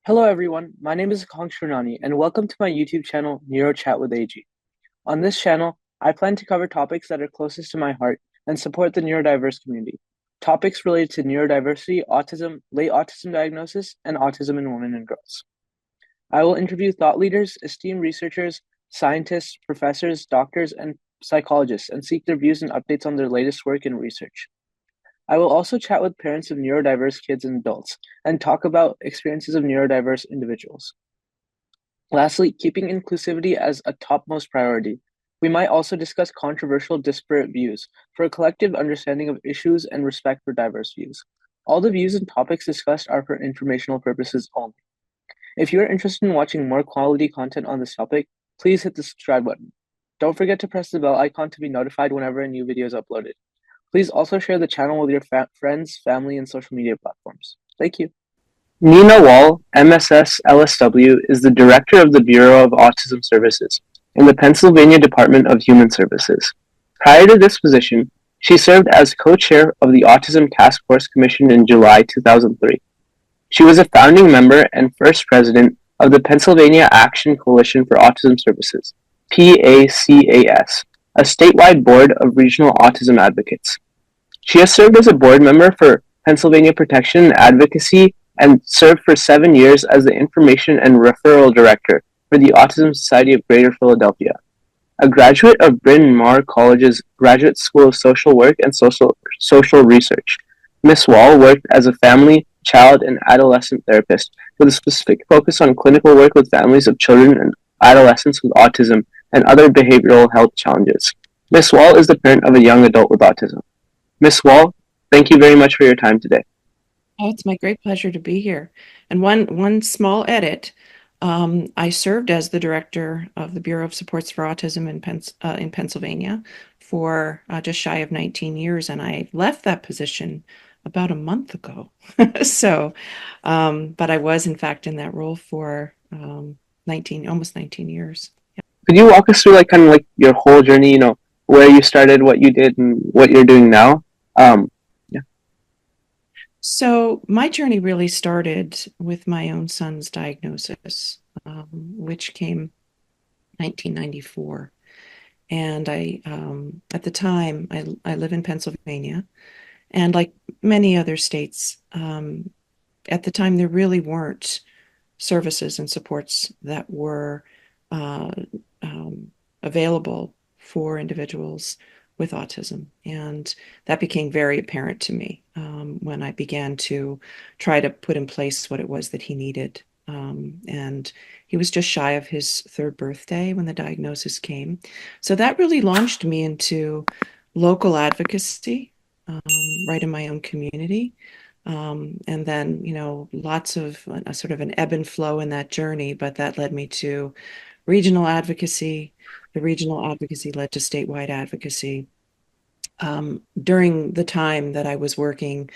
Hello everyone, my name is Kong Shrinani and welcome to my YouTube channel Neuro Chat with AG. On this channel, I plan to cover topics that are closest to my heart and support the neurodiverse community. Topics related to neurodiversity, autism, late autism diagnosis, and autism in women and girls. I will interview thought leaders, esteemed researchers, scientists, professors, doctors, and psychologists and seek their views and updates on their latest work and research. I will also chat with parents of neurodiverse kids and adults and talk about experiences of neurodiverse individuals. Lastly, keeping inclusivity as a topmost priority, we might also discuss controversial disparate views for a collective understanding of issues and respect for diverse views. All the views and topics discussed are for informational purposes only. If you are interested in watching more quality content on this topic, please hit the subscribe button. Don't forget to press the bell icon to be notified whenever a new video is uploaded. Please also share the channel with your friends, family, and social media platforms. Thank you. Nina Wall, MSS LSW, is the Director of the Bureau of Autism Services in the Pennsylvania Department of Human Services. Prior to this position, she served as co-chair of the Autism Task Force Commission in July 2003. She was a founding member and first president of the Pennsylvania Action Coalition for Autism Services, PACAS, a statewide board of regional autism advocates. She has served as a board member for Pennsylvania Protection and Advocacy and served for 7 years as the Information and Referral Director for the Autism Society of Greater Philadelphia. A graduate of Bryn Mawr College's Graduate School of Social Work and Social Research, Ms. Wall worked as a family, child, and adolescent therapist with a specific focus on clinical work with families of children and adolescents with autism and other behavioral health challenges. Ms. Wall is the parent of a young adult with autism. Ms. Wall, thank you very much for your time today. Oh, it's my great pleasure to be here. And one small edit. I served as the director of the Bureau of Supports for Autism in Pennsylvania for just shy of 19 years, and I left that position about a month ago. So, but I was in fact in that role for almost 19 years. Could you walk us through like your whole journey, where you started, what you did, and what you're doing now? Yeah. So my journey really started with my own son's diagnosis, which came 1994. And at the time, I live in Pennsylvania, and like many other states, at the time there really weren't services and supports that were uh, available for individuals with autism. And that became very apparent to me when I began to try to put in place what it was that he needed. And he was just shy of his third birthday when the diagnosis came. So that really launched me into local advocacy right in my own community. And then, lots of a sort of an ebb and flow in that journey, but that led me to regional advocacy. The regional advocacy led to statewide advocacy. During the time that I was working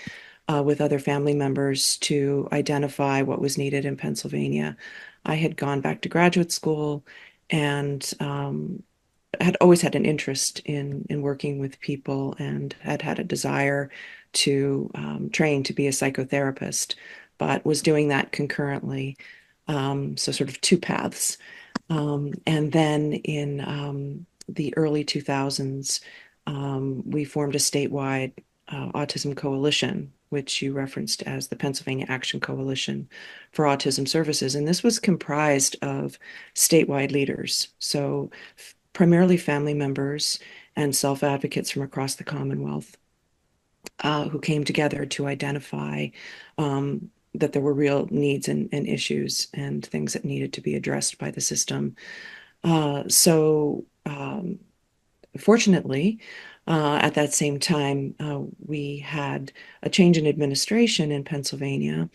with other family members to identify what was needed in Pennsylvania, I had gone back to graduate school and had always had an interest in working with people and had had a desire to train to be a psychotherapist, but was doing that concurrently. So sort of two paths. And then in the early 2000s, we formed a statewide autism coalition, which you referenced as the Pennsylvania Action Coalition for Autism Services. And this was comprised of statewide leaders, so primarily family members and self-advocates from across the Commonwealth who came together to identify that there were real needs and issues and things that needed to be addressed by the system. Fortunately, at that same time, we had a change in administration in Pennsylvania,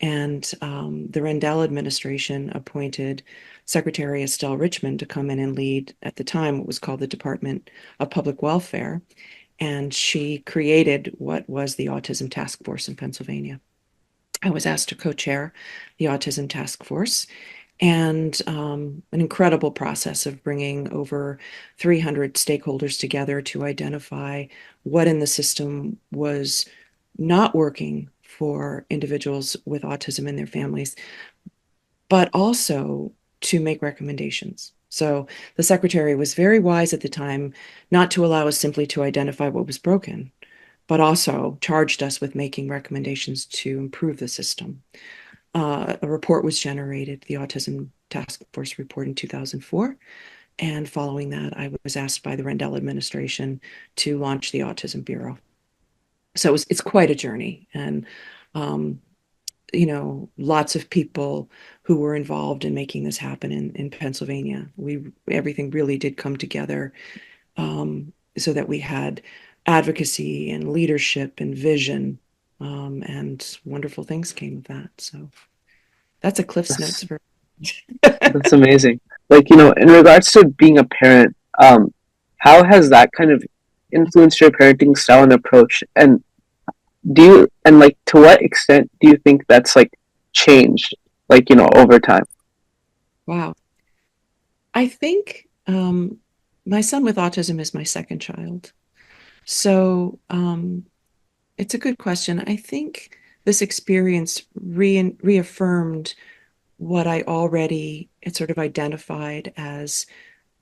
and the Rendell administration appointed Secretary Estelle Richmond to come in and lead, at the time, what was called the Department of Public Welfare. And she created what was the Autism Task Force in Pennsylvania. I was asked to co-chair the Autism Task Force, and an incredible process of bringing over 300 stakeholders together to identify what in the system was not working for individuals with autism and their families, but also to make recommendations. So the secretary was very wise at the time not to allow us simply to identify what was broken, but also charged us with making recommendations to improve the system. A report was generated, the Autism Task Force report in 2004. And following that, I was asked by the Rendell administration to launch the Autism Bureau. So it's quite a journey. And, lots of people who were involved in making this happen in Pennsylvania. Everything really did come together, so that we had advocacy and leadership and vision, and wonderful things came of that. So that's a Cliff's Notes That's for. that's amazing. Like, in regards to being a parent, how has that kind of influenced your parenting style and approach? And like to what extent do you think that's like changed, like, over time? Wow. I think my son with autism is my second child. So it's a good question. I think this experience reaffirmed what I already had sort of identified as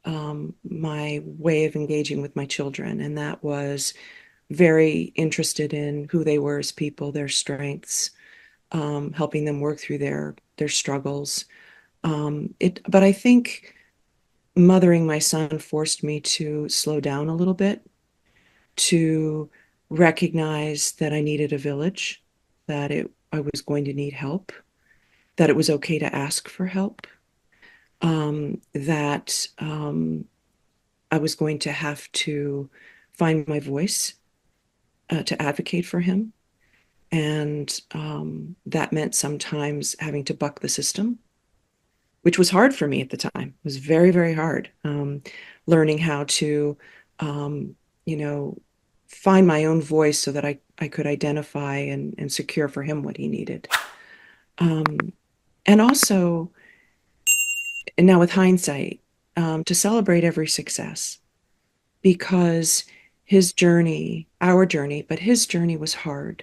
my way of engaging with my children. And that was very interested in who they were as people, their strengths, helping them work through their struggles. But I think mothering my son forced me to slow down a little bit, to recognize that I needed a village, I was going to need help, that it was okay to ask for help, that I was going to have to find my voice to advocate for him. And that meant sometimes having to buck the system, which was hard for me at the time. It was very, very hard. Learning how to, you know, find my own voice so that I could identify and secure for him what he needed. And also, and now with hindsight, to celebrate every success, because his journey, our journey, but his journey was hard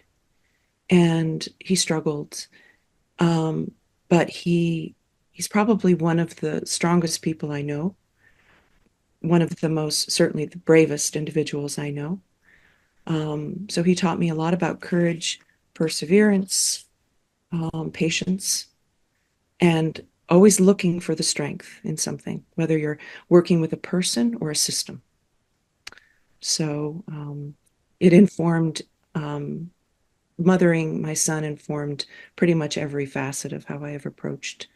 and he struggled. But he's probably one of the strongest people I know, one of the most, certainly the bravest individuals I know. So he taught me a lot about courage, perseverance, patience, and always looking for the strength in something, whether you're working with a person or a system. So it informed, mothering my son informed pretty much every facet of how I have approached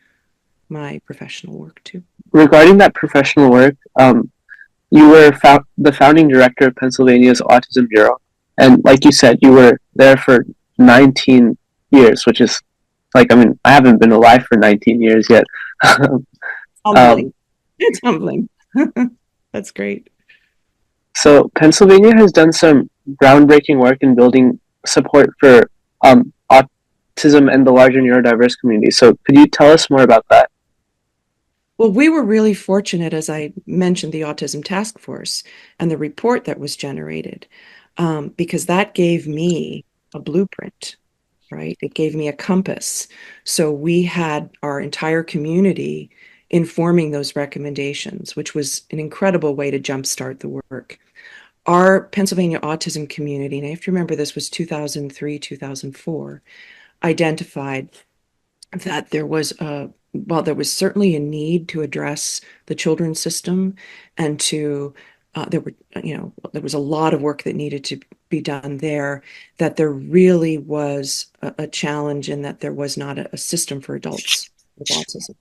my professional work too. Regarding that professional work, you were the founding director of Pennsylvania's Autism Bureau, and like you said, you were there for 19 years, which is like, I mean, I haven't been alive for 19 years yet. Humbling. um, It's humbling. That's great. so Pennsylvania has done some groundbreaking work in building support for autism and the larger neurodiverse community. So could you tell us more about that? Well, we were really fortunate, as I mentioned, the Autism Task Force and the report that was generated, because that gave me a blueprint, right? It gave me a compass. So we had our entire community informing those recommendations, which was an incredible way to jumpstart the work. Our Pennsylvania autism community, and I have to remember this was 2003, 2004, identified that there was certainly a need to address the children's system and there was a lot of work that needed to be done there, that there really was a challenge in that there was not a system for adults with autism.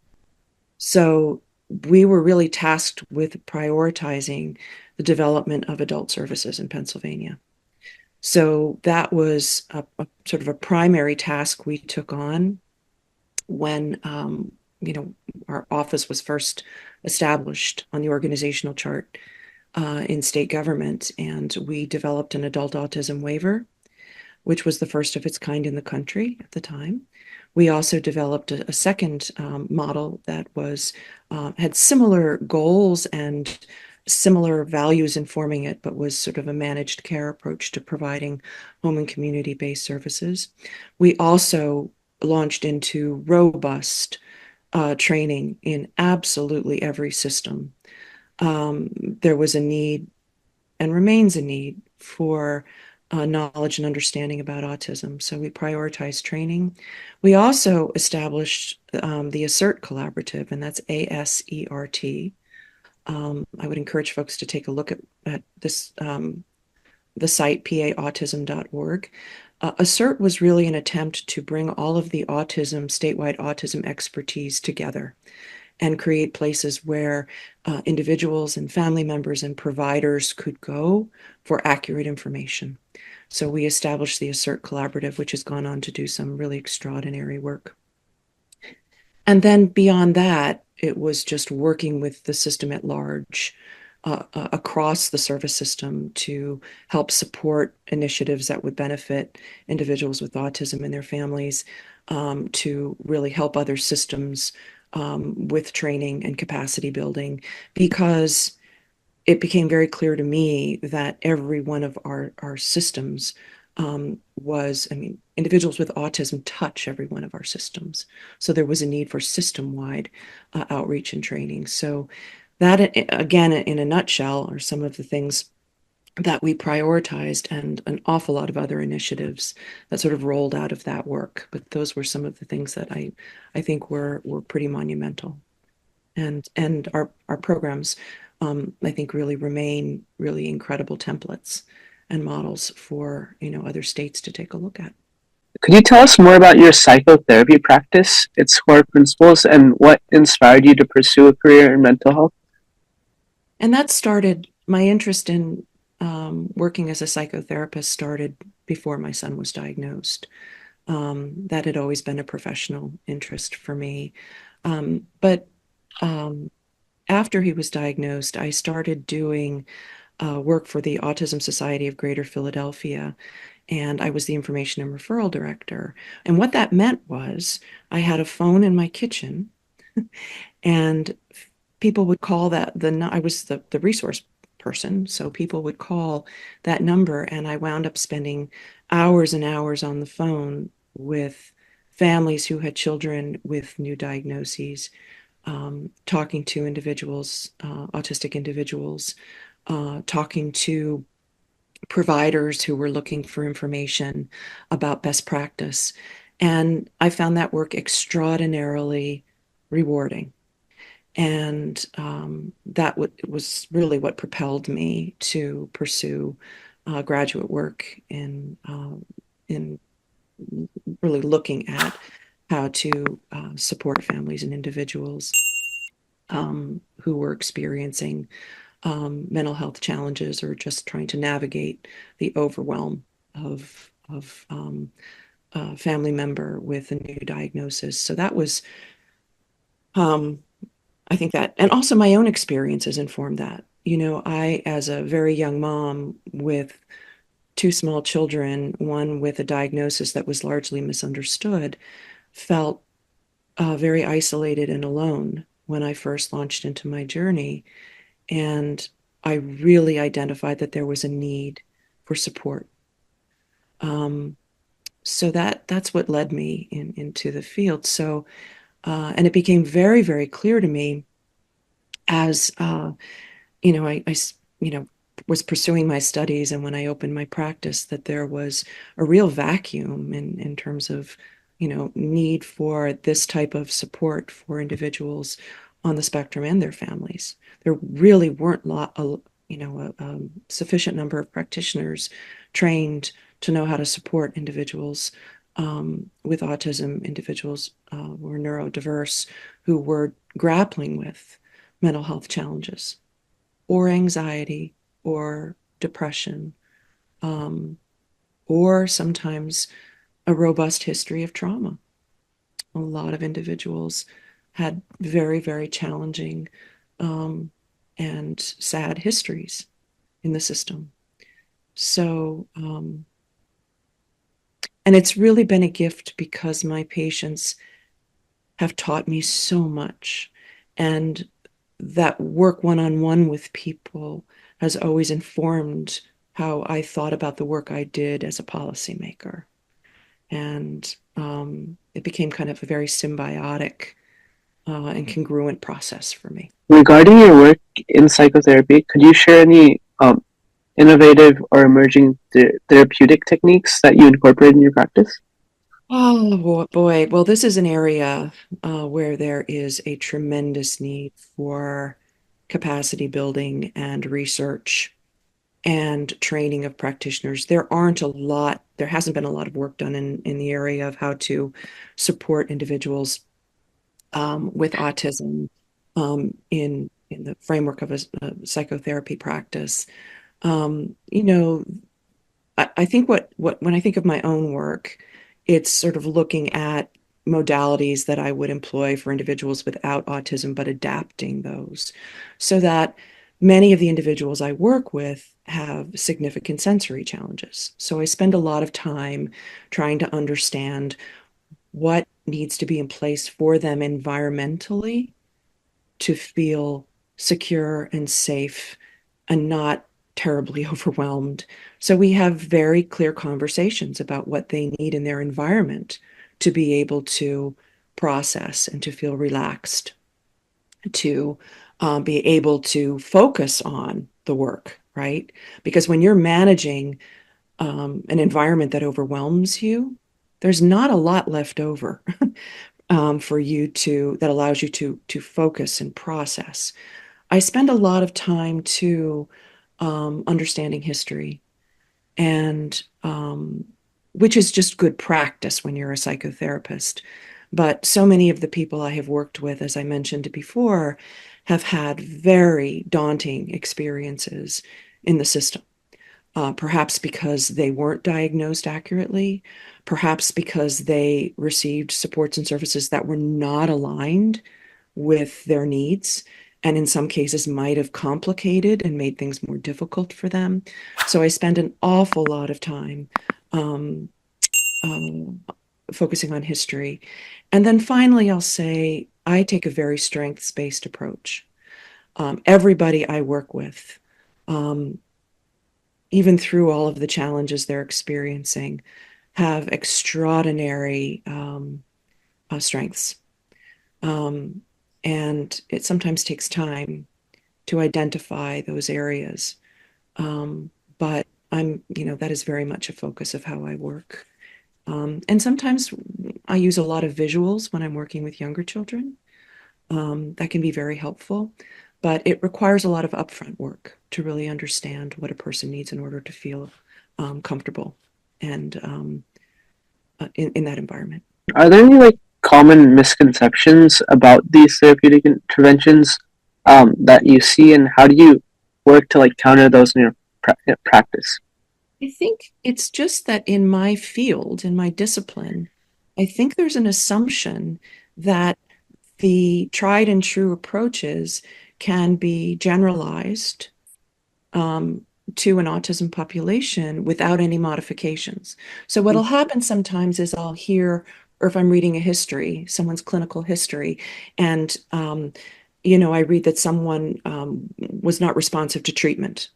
So we were really tasked with prioritizing the development of adult services in Pennsylvania. So that was a sort of a primary task we took on when our office was first established on the organizational chart in state government, and we developed an adult autism waiver, which was the first of its kind in the country at the time. We also developed a second model that had similar goals and similar values informing it, but was sort of a managed care approach to providing home and community-based services. We also launched into robust training in absolutely every system. There was a need and remains a need for knowledge and understanding about autism. So we prioritized training. We also established the ASSERT Collaborative, and that's ASERT. I would encourage folks to take a look at this, the site, paautism.org. ASSERT was really an attempt to bring all of the statewide autism expertise together and create places where individuals and family members and providers could go for accurate information. So we established the ASSERT Collaborative, which has gone on to do some really extraordinary work. And then beyond that, it was just working with the system at large, across the service system to help support initiatives that would benefit individuals with autism and their families, to really help other systems with training and capacity building, because it became very clear to me that every one of our systems I mean, individuals with autism touch every one of our systems. So there was a need for system-wide outreach and training. So that, again, in a nutshell, are some of the things that we prioritized, and an awful lot of other initiatives that sort of rolled out of that work. But those were some of the things that I think were pretty monumental. And our programs, I think, really remain really incredible templates and models for other states to take a look at. Could you tell us more about your psychotherapy practice, its core principles, and what inspired you to pursue a career in mental health? And that started my interest in working as a psychotherapist started before my son was diagnosed. That had always been a professional interest for me. But after he was diagnosed, I started doing work for the Autism Society of Greater Philadelphia, and I was the information and referral director. And what that meant was I had a phone in my kitchen, and people would call I was the resource person, so people would call that number, and I wound up spending hours and hours on the phone with families who had children with new diagnoses, talking to individuals, autistic individuals, talking to providers who were looking for information about best practice. And I found that work extraordinarily rewarding. And that was really what propelled me to pursue graduate work in really looking at how to support families and individuals who were experiencing mental health challenges or just trying to navigate the overwhelm of a family member with a new diagnosis. So that was, I think that, and also my own experiences informed that. I, as a very young mom with two small children, one with a diagnosis that was largely misunderstood, felt very isolated and alone when I first launched into my journey. And I really identified that there was a need for support. So that's what led me into the field. So, and it became very, very clear to me as I was pursuing my studies, and when I opened my practice, that there was a real vacuum in terms of need for this type of support for individuals on the spectrum and their families. There really weren't a sufficient number of practitioners trained to know how to support individuals with autism, individuals who were neurodiverse, who were grappling with mental health challenges or anxiety or depression, or sometimes a robust history of trauma. A lot of individuals had very, very challenging and sad histories in the system. So, and it's really been a gift because my patients have taught me so much. And that work one-on-one with people has always informed how I thought about the work I did as a policymaker. And it became kind of a very symbiotic and congruent process for me. Regarding your work in psychotherapy, could you share any innovative or emerging therapeutic techniques that you incorporate in your practice? Oh boy. Well, this is an area where there is a tremendous need for capacity building and research and training of practitioners. There hasn't been a lot of work done in the area of how to support individuals with autism in the framework of a psychotherapy practice. You know, I think what when I think of my own work, it's sort of looking at modalities that I would employ for individuals without autism, but adapting those so that many of the individuals I work with have significant sensory challenges. So I spend a lot of time trying to understand what needs to be in place for them environmentally to feel secure and safe and not terribly overwhelmed. So we have very clear conversations about what they need in their environment to be able to process and to feel relaxed, to be able to focus on the work, right? Because when you're managing an environment that overwhelms you, there's not a lot left over for you that allows you to focus and process. I spend a lot of time too understanding history and which is just good practice when you're a psychotherapist. But so many of the people I have worked with, as I mentioned before, have had very daunting experiences in the system. Perhaps because they weren't diagnosed accurately, perhaps because they received supports and services that were not aligned with their needs, and in some cases might have complicated and made things more difficult for them. So I spend an awful lot of time um, um, focusing on history. And then finally, I'll say I take a very strengths-based approach. Everybody I work with, um, even through all of the challenges they're experiencing, have extraordinary strengths. Um, and it sometimes takes time to identify those areas. Um, but that is very much a focus of how I work. And sometimes I use a lot of visuals when I'm working with younger children. That can be very helpful, but it requires a lot of upfront work to really understand what a person needs in order to feel comfortable and in that environment. Are there any like common misconceptions about these therapeutic interventions that you see, and how do you work to like counter those in your practice? I think it's just that in my field, in my discipline, I think there's an assumption that the tried and true approaches can be generalized um, to an autism population without any modifications. So what'll happen sometimes is I'll hear, or if I'm reading a history, someone's clinical history, and I read that someone was not responsive to treatment,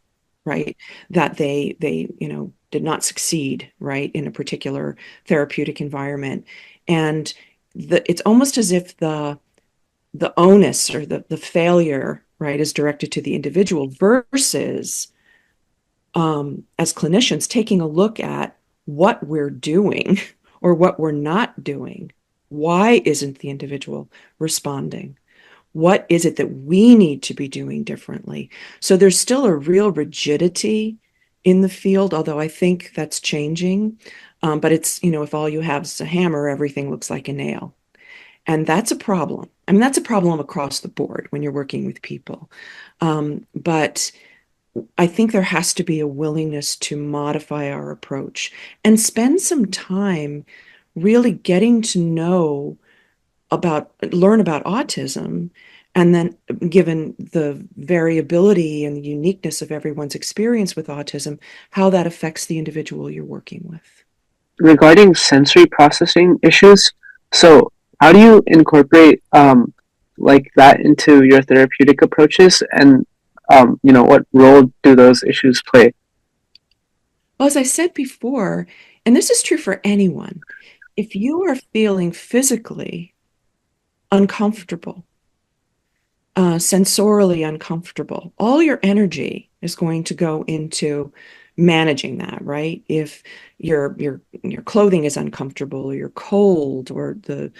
right? That they did not succeed, right, in a particular therapeutic environment, and it's almost as if the onus or the failure, right, is directed to the individual versus as clinicians taking a look at what we're doing or what we're not doing. Why isn't the individual responding? What is it that we need to be doing differently? So there's still a real rigidity in the field, although I think that's changing. But if all you have is a hammer, everything looks like a nail. And that's a problem. I mean, that's a problem across the board when you're working with people. But I think there has to be a willingness to modify our approach and spend some time really getting to learn about autism. And then, given the variability and the uniqueness of everyone's experience with autism, how that affects the individual you're working with. Regarding sensory processing issues, so how do you incorporate like that into your therapeutic approaches, and what role do those issues play? Well, as I said before, and this is true for anyone, if you are feeling physically uncomfortable, sensorily uncomfortable, all your energy is going to go into managing that, right? If your clothing is uncomfortable, or you're cold, or the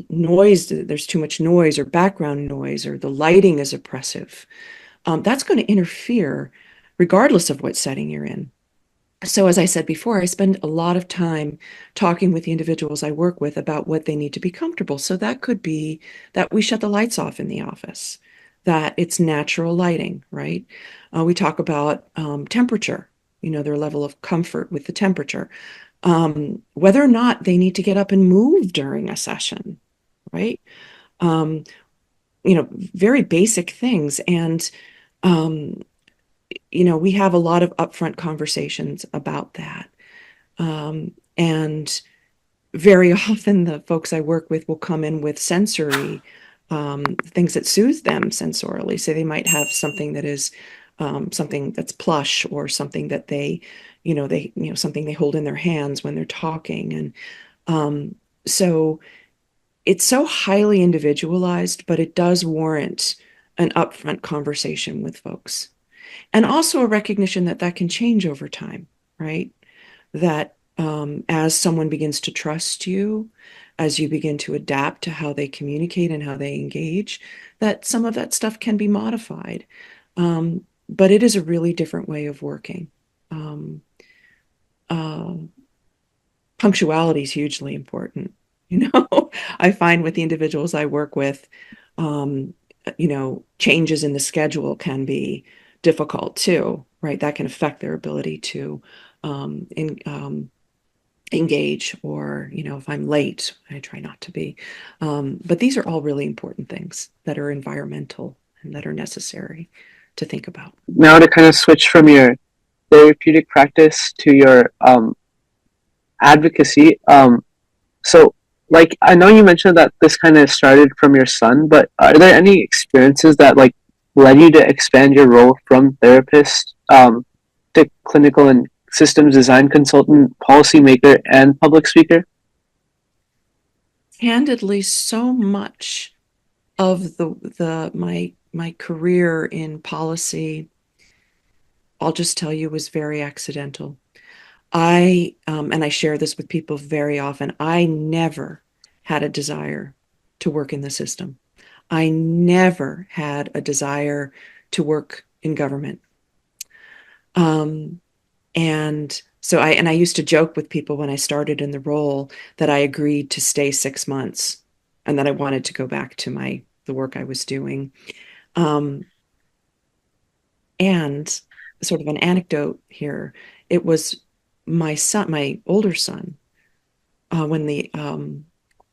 noise, there's too much noise or background noise, or the lighting is oppressive, that's going to interfere regardless of what setting you're in. So, as I said before, I spend a lot of time talking with the individuals I work with about what they need to be comfortable. So, that could be that we shut the lights off in the office, that it's natural lighting, right? We talk about temperature, their level of comfort with the temperature, whether or not they need to get up and move during a session, right? Um, Very basic things. And, um, we have a lot of upfront conversations about that. And very often the folks I work with will come in with sensory things that soothe them sensorily. So they might have something that is something that's plush, or something that something they hold in their hands when they're talking. And so it's so highly individualized, but it does warrant an upfront conversation with folks. And also a recognition that that can change over time, right? That as someone begins to trust you, as you begin to adapt to how they communicate and how they engage, that some of that stuff can be modified. But it is a really different way of working. Um, uh, Punctuality is hugely important. I find with the individuals I work with, um, changes in the schedule can be difficult too, right? That can affect their ability to engage, or, if I'm late, I try not to be. But these are all really important things that are environmental and that are necessary to think about. Now to kind of switch from your therapeutic practice to your advocacy. So, like, I know you mentioned that this kind of started from your son, but are there any experiences that like led you to expand your role from therapist to clinical and systems design consultant, policymaker, and public speaker? Candidly, so much of my career in policy, I'll just tell you, was very accidental. And I share this with people very often, I never had a desire to work in the system. I never had a desire to work in government. And so I used to joke with people when I started in the role that I agreed to stay 6 months and that I wanted to go back to the work I was doing. Um, and sort of an anecdote here, it was my older son,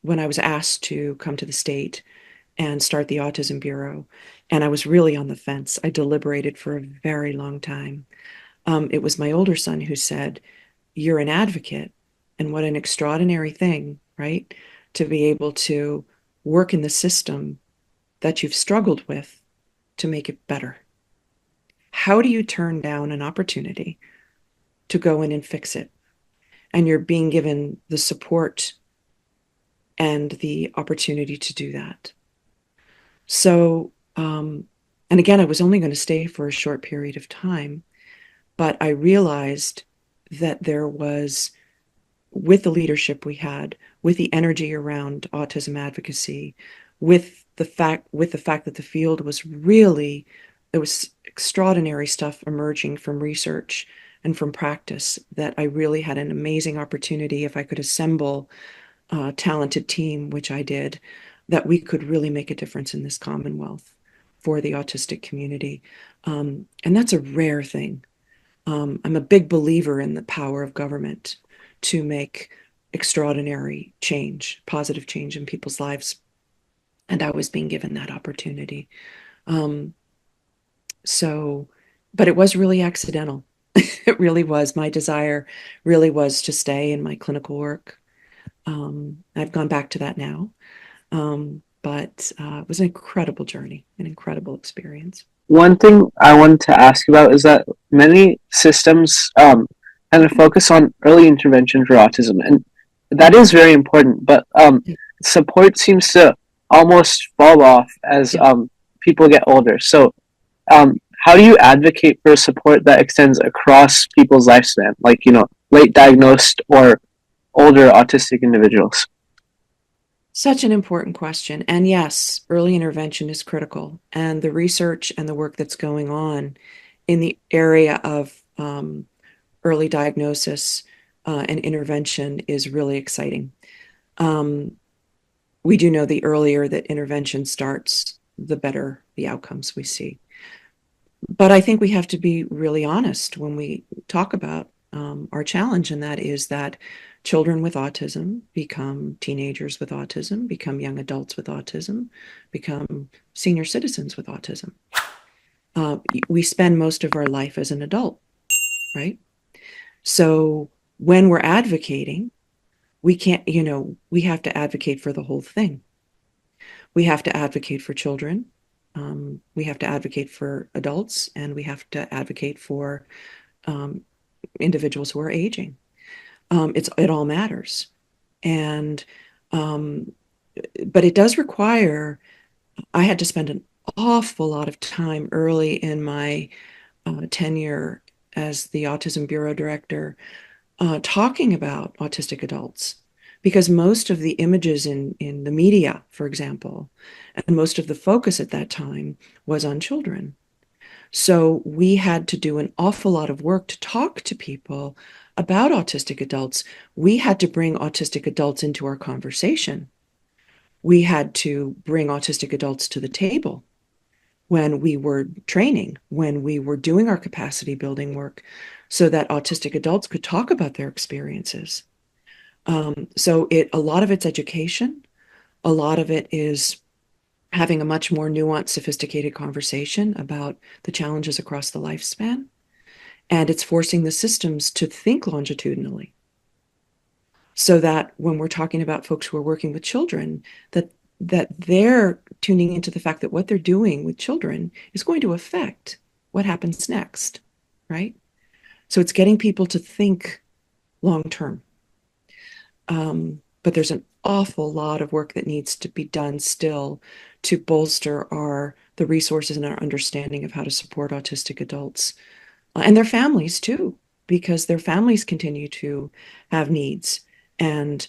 when I was asked to come to the state and start the Autism Bureau, and I was really on the fence. I deliberated for a very long time. It was my older son who said, "You're an advocate, and what an extraordinary thing, right? To be able to work in the system that you've struggled with to make it better. How do you turn down an opportunity to go in and fix it? And you're being given the support and the opportunity to do that." So, and again, I was only going to stay for a short period of time, but I realized that there was, with the leadership we had, with the energy around autism advocacy, with the fact that the field was really, there was extraordinary stuff emerging from research and from practice, that I really had an amazing opportunity, if I could assemble a talented team, which I did, that we could really make a difference in this Commonwealth for the autistic community. And that's a rare thing. I'm a big believer in the power of government to make extraordinary change, positive change in people's lives. And I was being given that opportunity. Um, so, but it was really accidental. It really was. My desire really was to stay in my clinical work. I've gone back to that now. But it was an incredible journey, an incredible experience. One thing I wanted to ask about is that many systems kind of focus on early intervention for autism, and that is very important. But support seems to almost fall off as Yeah. people get older. So, how do you advocate for support that extends across people's lifespan, like late diagnosed or older autistic individuals? Such an important question. And yes, early intervention is critical. And the research and the work that's going on in the area of early diagnosis and intervention is really exciting. Um, we do know the earlier that intervention starts, the better the outcomes we see. But I think we have to be really honest when we talk about our challenge, and that is that children with autism become teenagers with autism, become young adults with autism, become senior citizens with autism. We spend most of our life as an adult, right? So when we're advocating, we can't, we have to advocate for the whole thing. We have to advocate for children. We have to advocate for adults, and we have to advocate for um, individuals who are aging. It all matters, and um, but it does require. I had to spend an awful lot of time early in my tenure as the Autism Bureau Director talking about autistic adults, because most of the images in the media, for example, and most of the focus at that time was on children. So we had to do an awful lot of work to talk to people about autistic adults. We had to bring autistic adults into our conversation. We had to bring autistic adults to the table when we were training, when we were doing our capacity building work, so that autistic adults could talk about their experiences. A lot of it's education. A lot of it is having a much more nuanced, sophisticated conversation about the challenges across the lifespan. And it's forcing the systems to think longitudinally, so that when we're talking about folks who are working with children, that they're tuning into the fact that what they're doing with children is going to affect what happens next, right? So it's getting people to think long term. But there's an awful lot of work that needs to be done still to bolster the resources and our understanding of how to support autistic adults and their families too, because their families continue to have needs and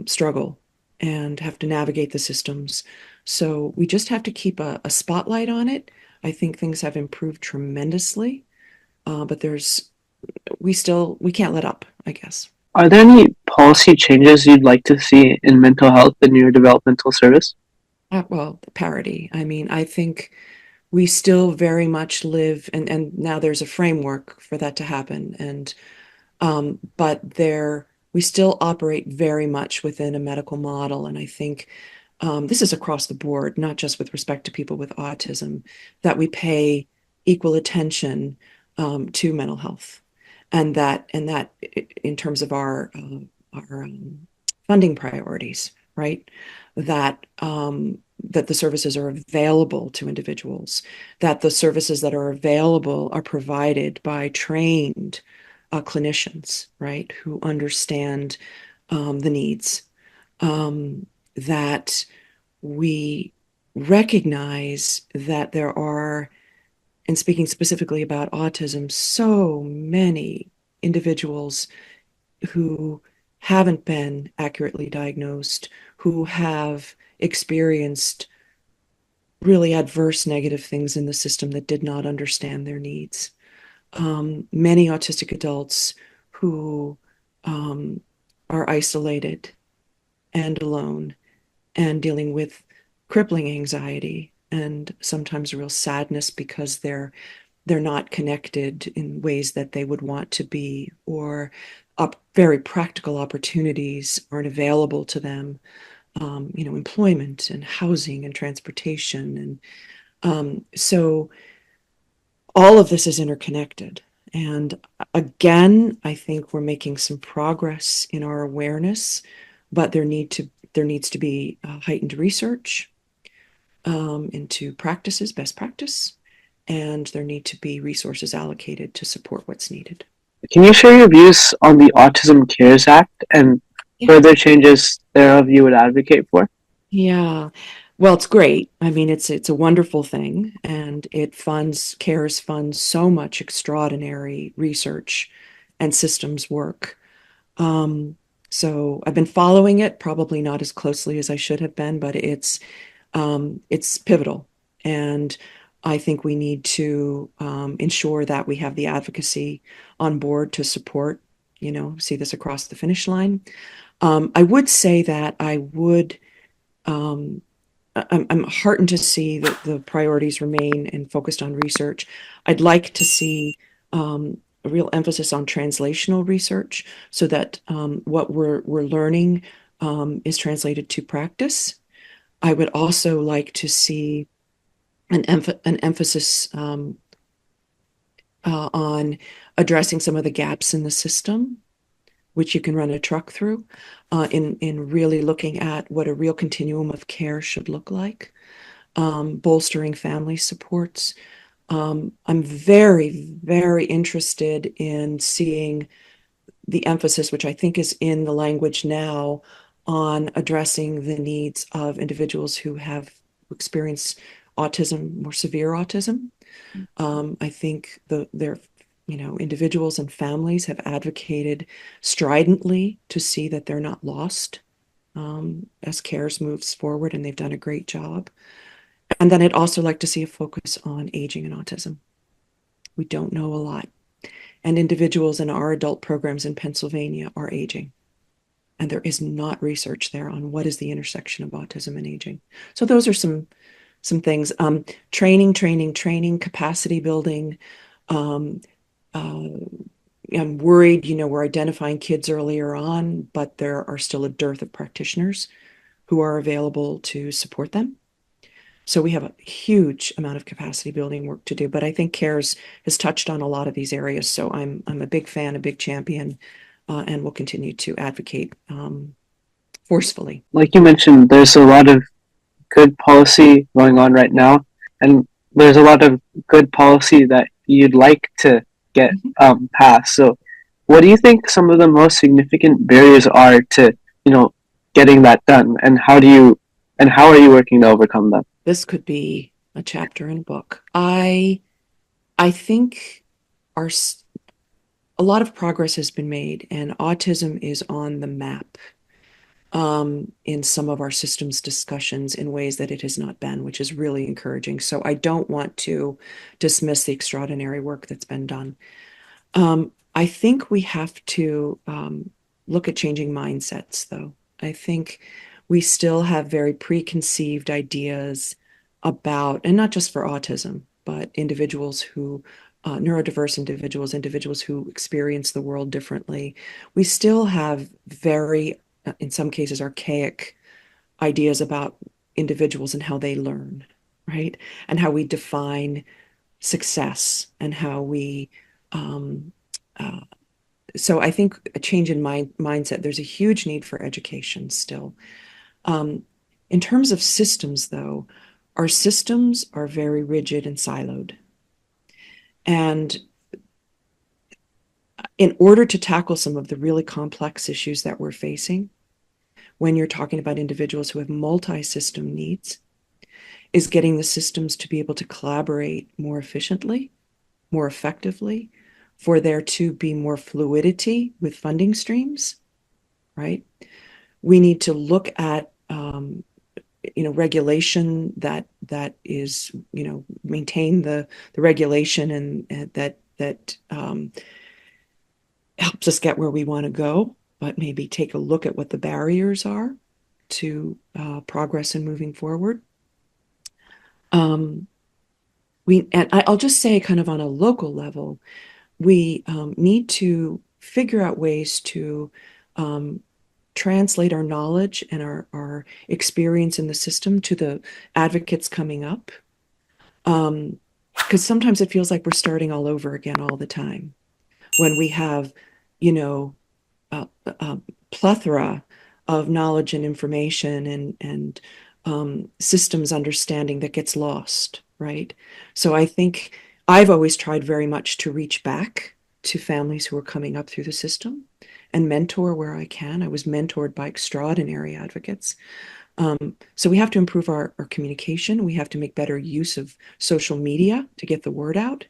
struggle and have to navigate the systems. So we just have to keep a spotlight on it. I think things have improved tremendously, but we can't let up, I guess. Are there any policy changes you'd like to see in mental health and your developmental service? Well, parity. I mean, I think we still very much live, and now there's a framework for that to happen, and but we still operate very much within a medical model, and I think this is across the board, not just with respect to people with autism, that we pay equal attention to mental health, and that in terms of our funding priorities, right? That the services are available to individuals, that the services that are available are provided by trained clinicians, right, who understand the needs, that we recognize that there are, and speaking specifically about autism, so many individuals who haven't been accurately diagnosed, who have experienced really adverse negative things in the system that did not understand their needs. Many autistic adults who are isolated and alone and dealing with crippling anxiety and sometimes real sadness because they're not connected in ways that they would want to be, or very practical opportunities aren't available to them. Employment and housing and transportation, and so all of this is interconnected. And again, I think we're making some progress in our awareness, but there needs to be heightened research into practices, best practice, and there need to be resources allocated to support what's needed. Can you share your views on the Autism Cares Act and Yeah. further changes thereof you would advocate for? Yeah. Well, it's great. I mean, it's a wonderful thing, and it CARES funds so much extraordinary research and systems work. Um, so I've been following it, probably not as closely as I should have been, but it's pivotal. And I think we need to ensure that we have the advocacy on board to support, see this across the finish line. I would say that um, I'm heartened to see that the priorities remain and focused on research. I'd like to see a real emphasis on translational research so that what we're learning is translated to practice. I would also like to see an emphasis on addressing some of the gaps in the system, which you can run a truck through, in really looking at what a real continuum of care should look like, bolstering family supports. I'm very, very interested in seeing the emphasis, which I think is in the language now, on addressing the needs of individuals who have experienced autism, more severe autism. I think individuals and families have advocated stridently to see that they're not lost as CARES moves forward, and they've done a great job. And then I'd also like to see a focus on aging and autism. We don't know a lot. And individuals in our adult programs in Pennsylvania are aging. And there is not research there on what is the intersection of autism and aging. So those are some things. Training, capacity building. Um, uh, I'm worried, we're identifying kids earlier on, but there are still a dearth of practitioners who are available to support them. So we have a huge amount of capacity building work to do, but I think CARES has touched on a lot of these areas. So I'm a big fan, a big champion, and will continue to advocate forcefully. Like you mentioned, there's a lot of good policy going on right now, and there's a lot of good policy that you'd like to get passed. So, what do you think some of the most significant barriers are to getting that done, and how are you working to overcome them? This could be a chapter in a book. I think our a lot of progress has been made, and autism is on the map in some of our systems discussions in ways that it has not been, which is really encouraging. So I don't want to dismiss the extraordinary work that's been done. I think we have to look at changing mindsets, though. I think we still have very preconceived ideas about, and not just for autism, but individuals who, neurodiverse individuals, individuals who experience the world differently. We still have very, in some cases, archaic ideas about individuals and how they learn, right? And how we define success and how we um, uh, so I think a change in mindset, there's a huge need for education still. Um, in terms of systems, though, our systems are very rigid and siloed. And in order to tackle some of the really complex issues that we're facing, when you're talking about individuals who have multi-system needs, is getting the systems to be able to collaborate more efficiently, more effectively, for there to be more fluidity with funding streams, right? We need to look at regulation that is maintain the regulation and that helps us get where we want to go, but maybe take a look at what the barriers are to progress and moving forward. Um, and I'll just say, kind of on a local level, we need to figure out ways to um, translate our knowledge and our experience in the system to the advocates coming up. Because sometimes it feels like we're starting all over again all the time when we have, you know, a plethora of knowledge and information and systems understanding that gets lost, right? So I think I've always tried very much to reach back to families who are coming up through the system and mentor where I can. I was mentored by extraordinary advocates. So we have to improve our communication. We have to make better use of social media to get the word out.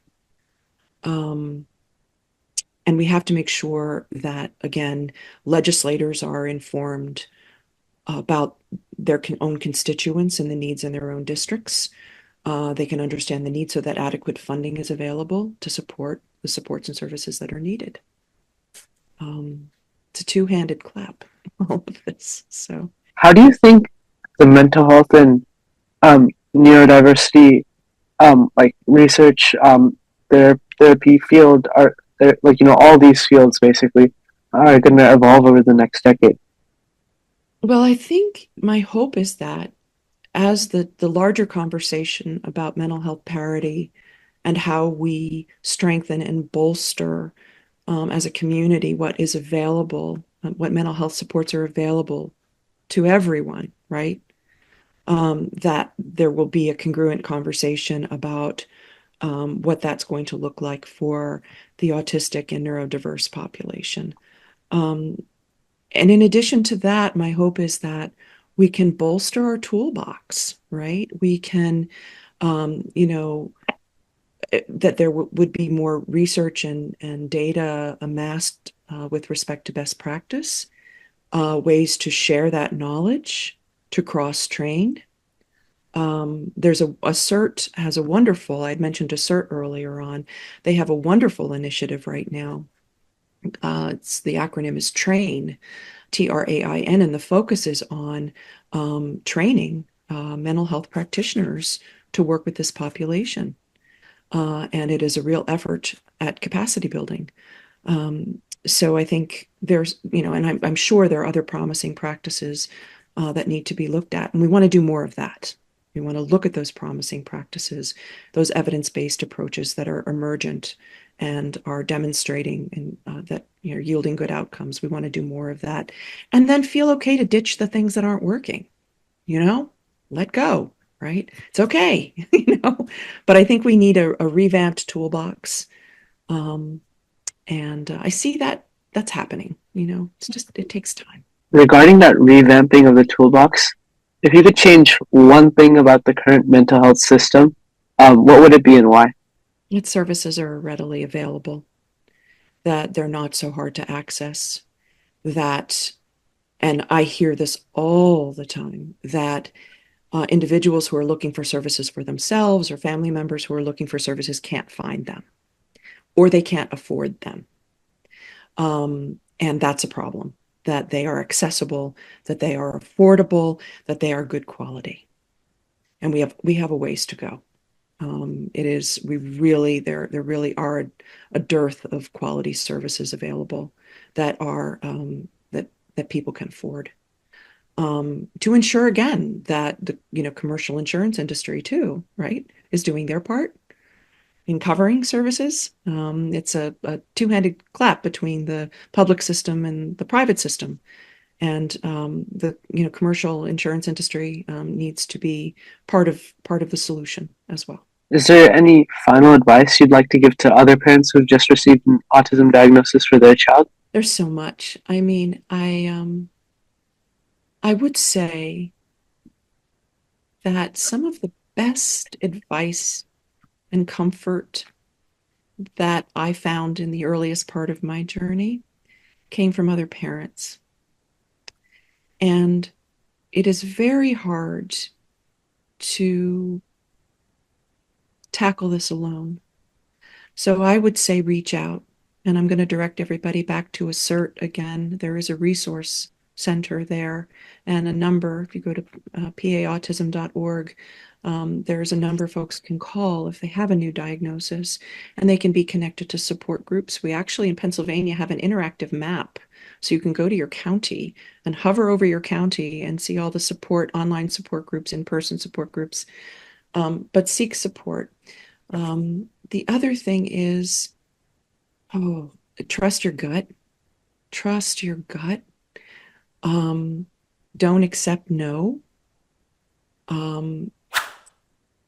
Um, and we have to make sure that, again, legislators are informed about their own constituents and the needs in their own districts. They can understand the need so that adequate funding is available to support the supports and services that are needed. It's a two-handed clap, all of this. So, How do you think the mental health and neurodiversity like research therapy field are like all these fields basically are going to evolve over the next decade? well, I think my hope is that as the larger conversation about mental health parity and how we strengthen and bolster as a community what is available, what mental health supports are available to everyone, right? That there will be a congruent conversation about what that's going to look like for the autistic and neurodiverse population. Um, and in addition to that, my hope is that we can bolster our toolbox, right? We can, you know, that there would be more research and data amassed with respect to best practice, ways to share that knowledge, to cross train. There's a CERT has a wonderful, I'd mentioned a CERT earlier on. They have a wonderful initiative right now. It's the acronym is TRAIN, TRAIN, and the focus is on training mental health practitioners to work with this population. And it is a real effort at capacity building. So I think there's, and I'm sure there are other promising practices that need to be looked at. And we want to do more of that. We want to look at those promising practices, those evidence-based approaches that are emergent and are demonstrating and that yielding good outcomes. We want to do more of that, and then feel okay to ditch the things that aren't working. Let go. Right? It's okay. But I think we need a revamped toolbox, and I see that that's happening. It's just it takes time. Regarding that revamping of the toolbox, if you could change one thing about the current mental health system, what would it be and why? Its services are readily available, that they're not so hard to access, that, and I hear this all the time, that individuals who are looking for services for themselves or family members who are looking for services can't find them or they can't afford them. And that's a problem, that they are accessible, that they are affordable, that they are good quality. And we have a ways to go. There really are a dearth of quality services available that are that people can afford. To ensure again that the commercial insurance industry too, right, is doing their part in covering services. It's a two-handed clap between the public system and the private system, and the commercial insurance industry needs to be part of the solution as well. Is there any final advice you'd like to give to other parents who've just received an autism diagnosis for their child? There's so much. I mean, I would say that some of the best advice and comfort that I found in the earliest part of my journey came from other parents. And it is very hard to tackle this alone. So I would say reach out. And I'm going to direct everybody back to CERT again. There is a resource center there and a number. If you go to paautism.org, there's a number folks can call if they have a new diagnosis, and they can be connected to support groups. We actually in Pennsylvania have an interactive map. So you can go to your county and hover over your county and see all the support, online support groups, in-person support groups, but seek support. The other thing is, trust your gut. Trust your gut. Don't accept no.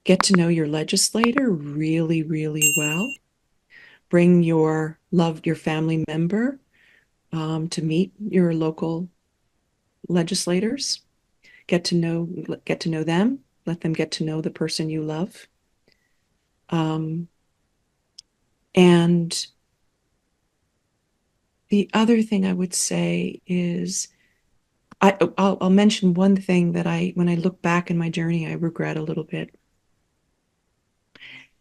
Get to know your legislator really, really well. Bring your family member to meet your local legislators. get to know them, let them get to know the person you love. Um, and the other thing I would say is I'll mention one thing that when I look back in my journey, I regret a little bit.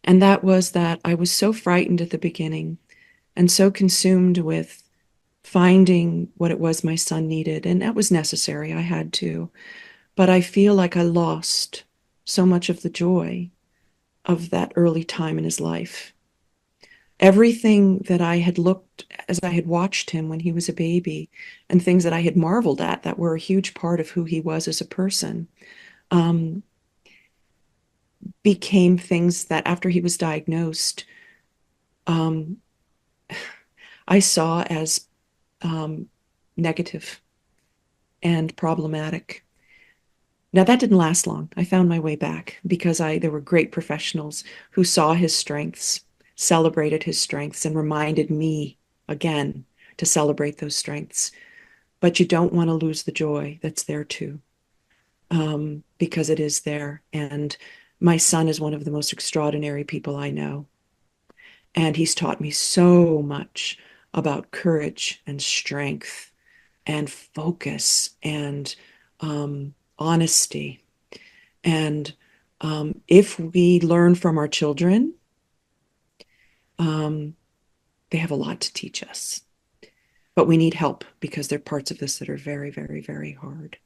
And that was that I was so frightened at the beginning and so consumed with finding what it was my son needed. And that was necessary. I had to. But I feel like I lost so much of the joy of that early time in his life. Everything that I had looked as I had watched him when he was a baby and things that I had marveled at that were a huge part of who he was as a person um, became things that after he was diagnosed, um, I saw as um, negative and problematic. Now that didn't last long. I found my way back because there were great professionals who saw his strengths, celebrated his strengths, and reminded me again to celebrate those strengths. But you don't want to lose the joy that's there too, because it is there. And my son is one of the most extraordinary people I know. And he's taught me so much about courage and strength and focus and honesty. And if we learn from our children, um, they have a lot to teach us. But we need help because there are parts of this that are very, very, very hard.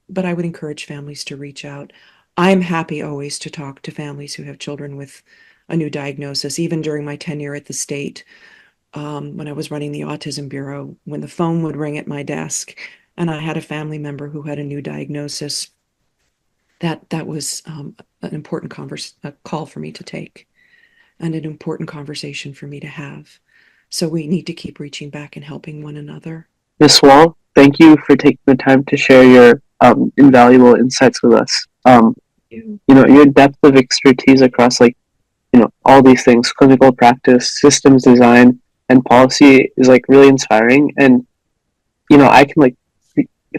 But I would encourage families to reach out. I'm happy always to talk to families who have children with a new diagnosis. Even during my tenure at the state, when I was running the Autism Bureau, when the phone would ring at my desk and I had a family member who had a new diagnosis, that was an important call for me to take and an important conversation for me to have. So we need to keep reaching back and helping one another. Miss Wall, thank you for taking the time to share your invaluable insights with us. You. Your depth of expertise across all these things, clinical practice, systems design, and policy is like really inspiring. And I can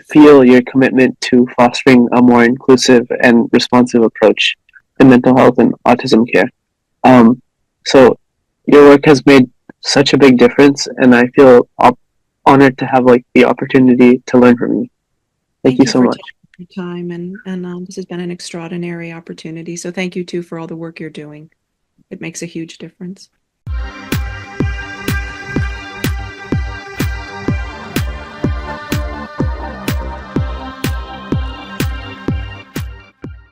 feel your commitment to fostering a more inclusive and responsive approach to mental health and autism care. Um, so your work has made such a big difference, and I feel honored to have the opportunity to learn from you. Thank Thank you you so for much. taking your time, and this has been an extraordinary opportunity. So thank you too for all the work you're doing. It makes a huge difference.